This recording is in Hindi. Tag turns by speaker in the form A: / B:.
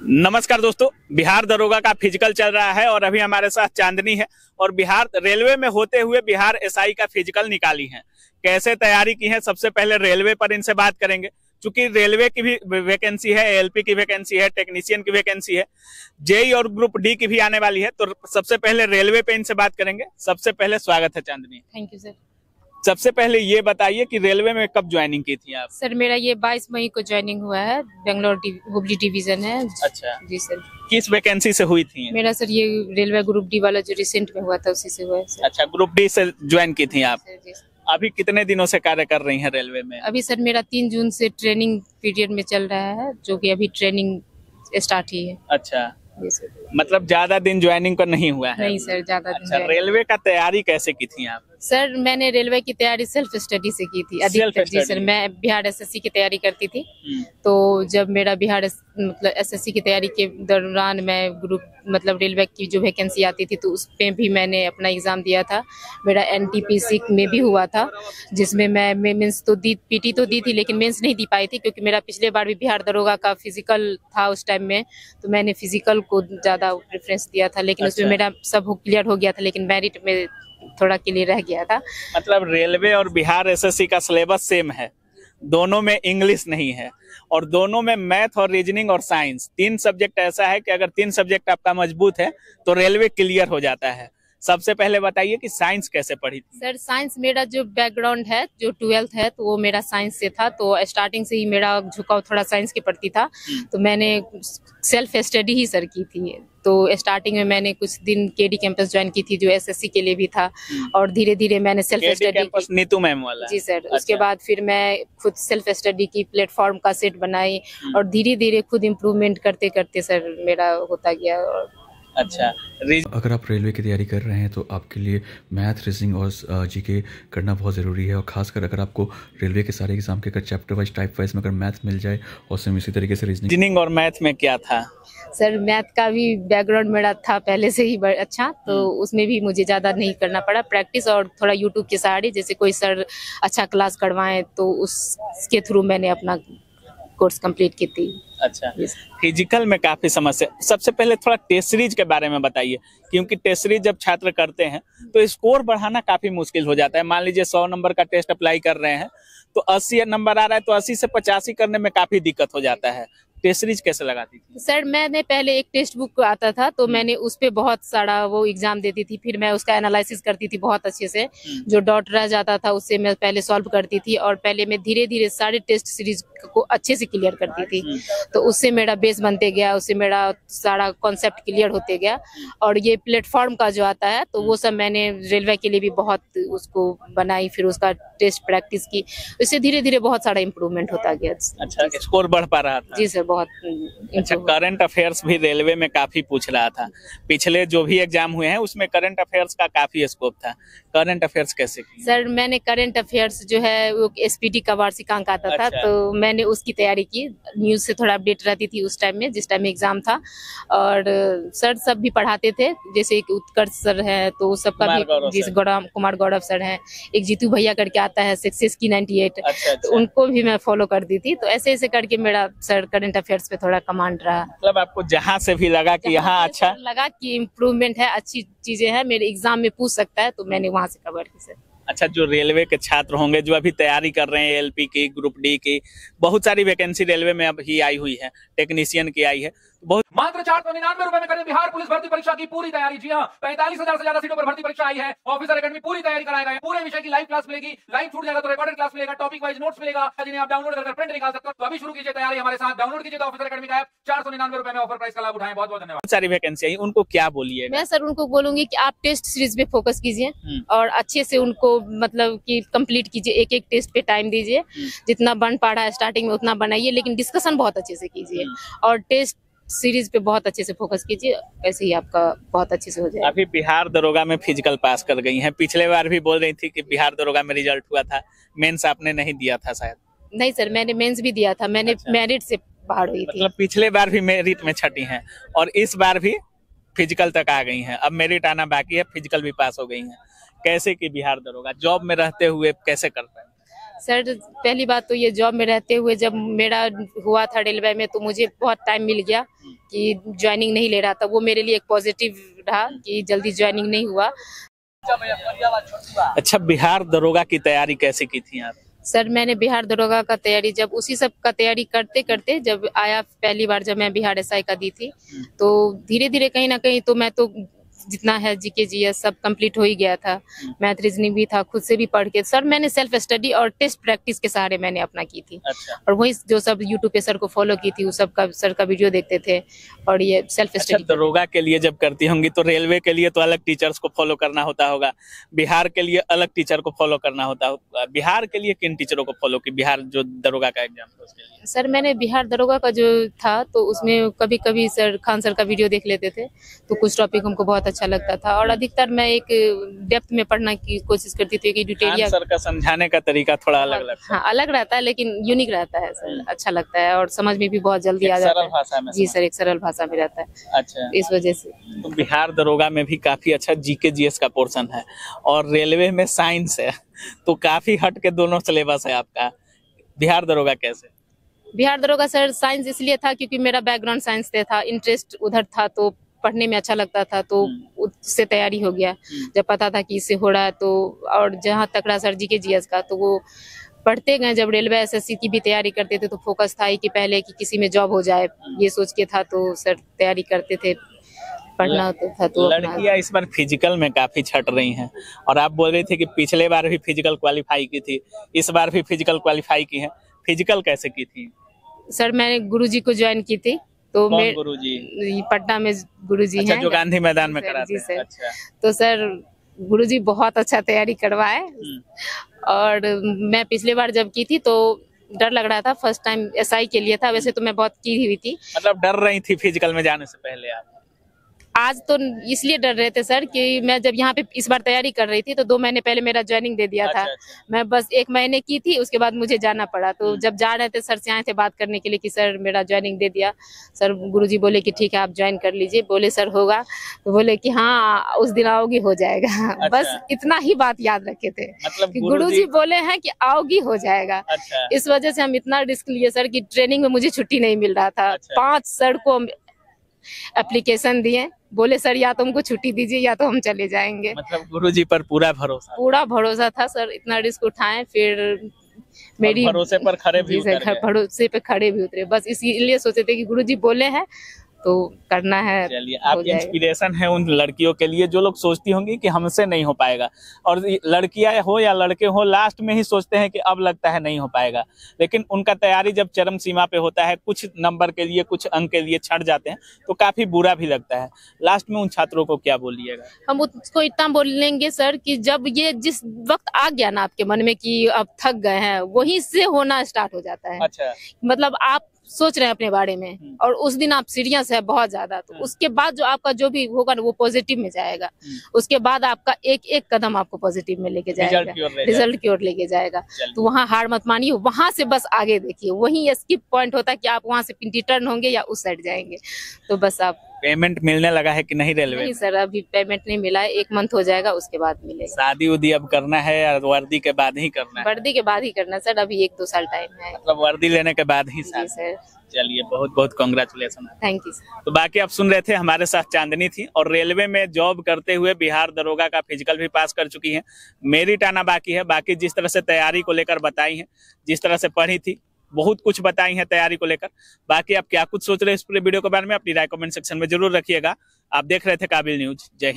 A: नमस्कार दोस्तों, बिहार दरोगा का फिजिकल चल रहा है और अभी हमारे साथ चांदनी है और बिहार रेलवे में होते हुए बिहार एसआई का फिजिकल निकाली है। कैसे तैयारी की है, सबसे पहले रेलवे पर इनसे बात करेंगे। चूंकि रेलवे की भी वैकेंसी है, एएलपी की वैकेंसी है, टेक्नीशियन की वैकेंसी है, जेई और ग्रुप डी की भी आने वाली है। तो सबसे पहले रेलवे पे इनसे बात करेंगे। सबसे पहले स्वागत है चांदनी।
B: Thank you sir.
A: सबसे पहले ये बताइए कि रेलवे में कब ज्वाइनिंग की थी आप?
B: सर मेरा ये 22 मई को ज्वाइनिंग हुआ है। बेंगलोर हुबली डिवीजन है।
A: अच्छा
B: जी सर।
A: किस वैकेंसी से हुई थी?
B: मेरा सर ये रेलवे ग्रुप डी वाला जो रिसेंट में हुआ था उसी से हुआ है सर।
A: अच्छा, ग्रुप डी से ज्वाइन की थी आप?
B: जी सर।
A: अभी कितने दिनों से कार्य कर रही हैं रेलवे में?
B: अभी सर मेरा 3 जून से ट्रेनिंग पीरियड में चल रहा है, जो कि अभी ट्रेनिंग स्टार्ट ही है।
A: अच्छा,
B: जी सर।
A: मतलब ज्यादा दिन ज्वाइनिंग पर नहीं हुआ है?
B: नहीं सर, ज्यादा दिन
A: अच्छा,
B: नहीं।
A: रेलवे का तैयारी कैसे की थी आप?
B: सर मैंने रेलवे की तैयारी सेल्फ स्टडी से की थी अधिकतर। जी सर, मैं बिहार एसएससी की तैयारी करती थी। तो जब मेरा बिहार मतलब एसएससी की तैयारी के दौरान मैं ग्रुप मतलब रेलवे की जो वैकेंसी आती थी तो उस पे भी मैंने अपना एग्जाम दिया था। मेरा एनटीपीसी में भी हुआ था, जिसमें मैं मेंस तो दी, पीटी तो दी थी, लेकिन मेंस नहीं दी पाई थी क्योंकि मेरा पिछले बार भी बिहार दरोगा का फिजिकल था उस टाइम में। तो मैंने फिजिकल को ज्यादा प्रेफरेंस दिया था, लेकिन उसमें मेरा सब क्लियर हो गया था, लेकिन मेरिट में थोड़ा क्लियर रह गया था।
A: मतलब रेलवे और बिहार एसएससी का सिलेबस सेम है, दोनों में इंग्लिश नहीं है और दोनों में मैथ और रीजनिंग और साइंस 3 सब्जेक्ट ऐसा है कि अगर 3 सब्जेक्ट आपका मजबूत है तो रेलवे क्लियर हो जाता है। सबसे पहले बताइए कि साइंस कैसे पढ़ी थी?
B: सर साइंस मेरा जो बैकग्राउंड है, जो 12th है, तो वो मेरा साइंस से था। तो स्टार्टिंग से ही मेरा झुकाव थोड़ा साइंस के प्रति था। तो मैंने सेल्फ स्टडी ही सर की थी। तो स्टार्टिंग में मैंने कुछ दिन केडी कैंपस ज्वाइन की थी, जो एसएससी के लिए भी था, और धीरे धीरे मैंने सेल्फ स्टडी की।
A: नीतू मैम वाला? जी
B: सर। अच्छा। उसके बाद फिर मैं खुद सेल्फ स्टडी की, प्लेटफॉर्म का सेट बनाई और धीरे धीरे खुद इम्प्रूवमेंट करते करते सर मेरा होता गया।
A: अच्छा,
C: अगर आप रेलवे की तैयारी कर रहे हैं तो आपके लिए मैथ, रीजनिंग और जीके करना बहुत ज़रूरी है। और खासकर अगर आपको रेलवे के सारे एग्जाम के अगर चैप्टर वाइज, टाइप वाइज में अगर मैथ मिल जाए और सेम इसी तरीके से
A: रीजनिंग और मैथ में क्या था?
B: सर मैथ का भी बैकग्राउंड मेरा था पहले से ही अच्छा, तो उसमें भी मुझे ज़्यादा नहीं करना पड़ा। प्रैक्टिस और थोड़ा यूट्यूब के सहारे, जैसे कोई सर अच्छा क्लास करवाएं तो उसके थ्रू मैंने अपना कोर्स कंप्लीट की थी।
A: अच्छा, फिजिकल में काफी समस्या। सबसे पहले थोड़ा टेस्ट सीरीज के बारे में बताइए, क्योंकि टेस्ट सीरीज जब छात्र करते हैं तो स्कोर बढ़ाना काफी मुश्किल हो जाता है। मान लीजिए 100 नंबर का टेस्ट अप्लाई कर रहे हैं तो 80 नंबर आ रहा है, तो 80 से 85 करने में काफी दिक्कत हो जाता है। टेस्ट सीरीज कैसे लगाती थी?
B: सर मैंने पहले एक टेक्स्ट बुक आता था, तो मैंने उस पे बहुत सारा वो एग्जाम देती थी, फिर मैं उसका एनालिसिस करती थी बहुत अच्छे से। जो डॉट रह जाता था उससे मैं पहले सॉल्व करती थी, और पहले मैं धीरे धीरे सारे टेस्ट सीरीज को अच्छे से क्लियर करती थी। तो उससे मेरा बेस बनते गया, उससे मेरा सारा कॉन्सेप्ट क्लियर होते गया। और ये प्लेटफॉर्म का जो आता है तो वो सब मैंने रेलवे के लिए भी बहुत उसको बनाई, फिर उसका टेस्ट प्रैक्टिस की, उससे धीरे धीरे बहुत सारा इम्प्रूवमेंट होता गया।
A: अच्छा, स्कोर बढ़ पा रहा था?
B: जी सर, बहुत।
A: अच्छा, करंट अफेयर्स भी रेलवे में काफी पूछ रहा था। पिछले जो भी एग्जाम हुए हैं उसमें करंट अफेयर्स का काफी स्कोप था। करंट अफेयर्स कैसे की?
B: सर मैंने करंट अफेयर्स जो है वो एसपीटी का वार्षिकांक आता था। अच्छा। तो मैंने उसकी तैयारी की, न्यूज से थोड़ा अपडेट रहती थी उस टाइम में, जिस टाइम में एग्जाम था। और सर सब भी पढ़ाते थे, जैसे एक उत्कर्ष सर है तो सबका भी, जिस कुमार गौरव सर है, एक जीतू भैया करके आता है सक्सेस की 98। अच्छा। तो उनको भी मैं फॉलो करती थी। तो ऐसे ऐसे करके मेरा सर करंट अफेयर्स पे थोड़ा कमांड रहा।
A: मतलब आपको जहाँ से भी लगा कि यहाँ अच्छा
B: लगा कि इम्प्रूवमेंट है, अच्छी चीजें हैं, मेरे एग्जाम में पूछ सकता है, तो मैंने वहाँ से कवर की सर।
A: अच्छा, जो रेलवे के छात्र होंगे जो अभी तैयारी कर रहे हैं एलपी की, ग्रुप डी की, बहुत सारी वैकेंसी रेलवे में अभी आई हुई है, टेक्नीशियन की आई है, बहुत
D: मात्र 499 रुपए में करें बिहार पुलिस भर्ती परीक्षा की पूरी तैयारी। जी हाँ, 45,000 से ज्यादा सीटों पर भर्ती परीक्षा आई है। ऑफिसर एकेडमी पूरी तैयारी कराएगा। पूरे विषय की लाइव क्लास मिलेगी, लाइव छूट जाएगा तो रिकॉर्डेड क्लास मिलेगा, टॉपिक वाइज नोट्स मिलेगा, जिन्हें आप डाउनलोड कर प्रिंट निकाल सकते हो। तो अभी शुरू कीजिए तैयारी हमारे साथ। डाउनलोड कीजिए ऑफिसर एकेडमी का ऐप, 499 रुपए में ऑफर प्राइस का लाभ उठाएं। बहुत बहुत धन्यवाद।
A: सारी वैकेंसी आई, उनको क्या बोलिए?
B: मैं सर उनको बोलूंगी कि आप टेस्ट सीरीज पे फोकस कीजिए और अच्छे से उनको मतलब कि कंप्लीट कीजिए, एक एक टेस्ट पे टाइम दीजिए। जितना बन पा रहा है स्टार्टिंग में उतना बनाइए, लेकिन डिस्कशन बहुत अच्छे से कीजिए और टेस्ट सीरीज पे बहुत अच्छे से फोकस कीजिए, ऐसे ही आपका बहुत अच्छे से हो जाएगा।
A: अभी बिहार दरोगा में फिजिकल पास कर गई हैं, पिछले बार भी बोल रही थी कि बिहार दरोगा में रिजल्ट हुआ था, मेंस आपने नहीं दिया था शायद?
B: नहीं सर, मैंने मेंस भी दिया था, मैंने मेरिट से बाहर हुई थी।
A: मतलब पिछले बार भी मेरिट में छठी हैं और इस बार भी फिजिकल तक आ गई हैं। अब मेरिट आना बाकी है, फिजिकल भी पास हो गई हैं। कैसे की बिहार दरोगा जॉब में रहते हुए कैसे कर पाए?
B: सर पहली बात तो ये जॉब में रहते हुए जब मेरा हुआ था रेलवे में तो मुझे बहुत टाइम मिल गया कि ज्वाइनिंग नहीं ले रहा था। वो मेरे लिए एक पॉजिटिव रहा कि जल्दी ज्वाइनिंग नहीं हुआ।
A: अच्छा, बिहार दरोगा की तैयारी कैसे की थी आप?
B: सर मैंने बिहार दरोगा का तैयारी जब उसी सब का तैयारी करते करते जब आया पहली बार जब मैं बिहार एसआई का दी थी तो धीरे धीरे कहीं ना कहीं तो मैं तो जितना है जीके जीएस सब कंप्लीट हो ही गया था। मैथ रीजनिंग भी था, खुद से भी पढ़ के सर मैंने सेल्फ स्टडी और टेस्ट प्रैक्टिस के सहारे मैंने अपना की थी।
A: अच्छा।
B: और वही जो सब यूट्यूब पे सर को फॉलो की थी, उस सब का सर का वीडियो देखते थे और ये सेल्फ स्टडी।
A: अच्छा, दरोगा के लिए जब करती होंगी तो रेलवे के लिए तो अलग टीचर्स को फॉलो करना होता होगा, बिहार के लिए अलग टीचर को फॉलो करना होता होगा। बिहार के लिए किन टीचरों को फॉलो की? बिहार जो दरोगा का एग्जाम था उसके लिए
B: सर मैंने बिहार दरोगा का जो था तो उसमें कभी कभी सर खान सर का वीडियो देख लेते थे तो कुछ टॉपिक हमको बहुत अच्छा लगता था और अधिकतर मैं एक डेप्थ में पढ़ना की कोशिश करती थी कि डिटेल
A: सर का समझाने का तरीका थोड़ा अलग लगता है।
B: हाँ अलग रहता है लेकिन यूनिक रहता है सर, अच्छा लगता है और समझ में भी बहुत जल्दी आ जाता है।
A: सरल भाषा में।
B: जी सर, एक सरल भाषा में रहता है।
A: अच्छा,
B: इस वजह से
A: तो बिहार दरोगा में भी काफी अच्छा जीके जीएस का पोर्शन है और रेलवे में साइंस है, तो काफी हट के दोनों सिलेबस है आपका। बिहार दरोगा कैसे?
B: बिहार दरोगा सर साइंस इसलिए था क्योंकि मेरा बैकग्राउंड साइंस से था, इंटरेस्ट उधर था तो पढ़ने में अच्छा लगता था तो उससे तैयारी हो गया। जब पता था कि इससे हो रहा है तो और जहाँ तक रहा सर जीके जीएस का तो वो पढ़ते गए। जब रेलवे एसएससी की भी तैयारी करते थे तो फोकस था ही कि पहले कि किसी में जॉब हो जाए, ये सोच के था तो सर तैयारी करते थे, पढ़ना होता था। तो
A: लड़कियां इस बार फिजिकल में काफी छट रही हैं और आप बोल रही थी कि पिछले बार भी फिजिकल क्वालिफाई की थी, इस बार भी फिजिकल क्वालिफाई की है। फिजिकल कैसे की थी?
B: सर मैंने गुरुजी को ज्वाइन की थी तो मैं
A: गुरुजी
B: पटना में गुरुजी
A: अच्छा,
B: हैं
A: जो गांधी मैदान में
B: सर,
A: कराते
B: जी
A: हैं।
B: सर।
A: अच्छा।
B: तो सर गुरुजी बहुत अच्छा तैयारी करवाए और मैं पिछली बार जब की थी तो डर लग रहा था, फर्स्ट टाइम एसआई के लिए था, वैसे तो मैं बहुत की हुई थी।
A: मतलब डर रही थी फिजिकल में जाने से पहले आप?
B: आज तो इसलिए डर रहे थे सर कि मैं जब यहाँ पे इस बार तैयारी कर रही थी तो 2 महीने पहले मेरा ज्वाइनिंग दे दिया था।
A: अच्छा।
B: मैं बस 1 महीने की थी, उसके बाद मुझे जाना पड़ा। तो जब जा रहे थे सर से आए थे बात करने के लिए कि सर मेरा ज्वाइनिंग दे दिया। सर गुरुजी बोले कि ठीक है आप ज्वाइन कर लीजिए। बोले सर होगा? तो बोले कि हाँ उस दिन आओगी हो जाएगा।
A: अच्छा।
B: बस इतना ही बात याद रखे थे
A: मतलब
B: कि गुरुजी बोले हैं कि आओगी हो जाएगा।
A: अच्छा।
B: इस वजह से हम इतना रिस्क लिए सर कि ट्रेनिंग में मुझे छुट्टी नहीं मिल रहा था।
A: अच्छा।
B: 5 सर को एप्लीकेशन दिए, बोले सर या तो हमको छुट्टी दीजिए या तो हम चले जाएंगे।
A: मतलब गुरुजी पर पूरा भरोसा
B: था सर, इतना रिस्क उठाएं फिर मेरी
A: भरोसे पर खड़े भी उतर गए।
B: भरोसे पे खड़े भी उतरे, बस इसीलिए सोचे थे कि गुरुजी बोले हैं तो करना है।
A: चलिए, आप इंस्पिरेशन है उन लड़कियों के लिए जो लोग सोचती होंगी कि हमसे नहीं हो पाएगा, और लड़कियां हो या लड़के हो लास्ट में ही सोचते हैं कि अब लगता है नहीं हो पाएगा, लेकिन उनका तैयारी जब चरम सीमा पे होता है, कुछ नंबर के लिए कुछ अंक के लिए छट जाते हैं तो काफी बुरा भी लगता है। लास्ट में उन छात्रों को क्या बोलिएगा?
B: हम उसको इतना बोलेंगे सर कि जब ये जिस वक्त आ गया ना आपके मन में कि अब थक गए हैं, वहीं से होना स्टार्ट हो जाता है।
A: अच्छा।
B: मतलब आप सोच रहे हैं अपने बारे में और उस दिन आप सीरियस है बहुत ज्यादा, तो उसके बाद जो आपका जो भी होगा ना वो पॉजिटिव में जाएगा। उसके बाद आपका एक एक कदम आपको पॉजिटिव में लेके जाएगा, रिजल्ट की ओर लेके जाएगा। तो वहाँ हार मत मानिए, वहां से बस आगे देखिए, वही स्किप पॉइंट होता है कि आप वहां से रिटर्न होंगे या उस साइड जाएंगे। तो बस आप
A: पेमेंट मिलने लगा है कि नहीं रेलवे?
B: नहीं सर, अभी पेमेंट नहीं मिला है, 1 मंथ हो जाएगा उसके बाद मिलेगा।
A: शादी उदी अब करना है या वर्दी के बाद ही करना है?
B: वर्दी के बाद ही करना सर, अभी 1-2 साल टाइम है।
A: मतलब वर्दी लेने के बाद ही?
B: जी सर।
A: चलिए, बहुत बहुत कांग्रेचुलेशन।
B: Thank you sir.
A: तो बाकी आप सुन रहे थे, हमारे साथ चांदनी थी और रेलवे में जॉब करते हुए बिहार दरोगा का फिजिकल भी पास कर चुकी है। मेरिट आना बाकी है। बाकी जिस तरह से तैयारी को लेकर बताई है, जिस तरह से पढ़ी थी, बहुत कुछ बताई है तैयारी को लेकर। बाकी आप क्या कुछ सोच रहे हैं इस पूरे वीडियो के बारे में, अपनी राय कमेंट सेक्शन में जरूर रखिएगा। आप देख रहे थे काबिल न्यूज। जय हिंद।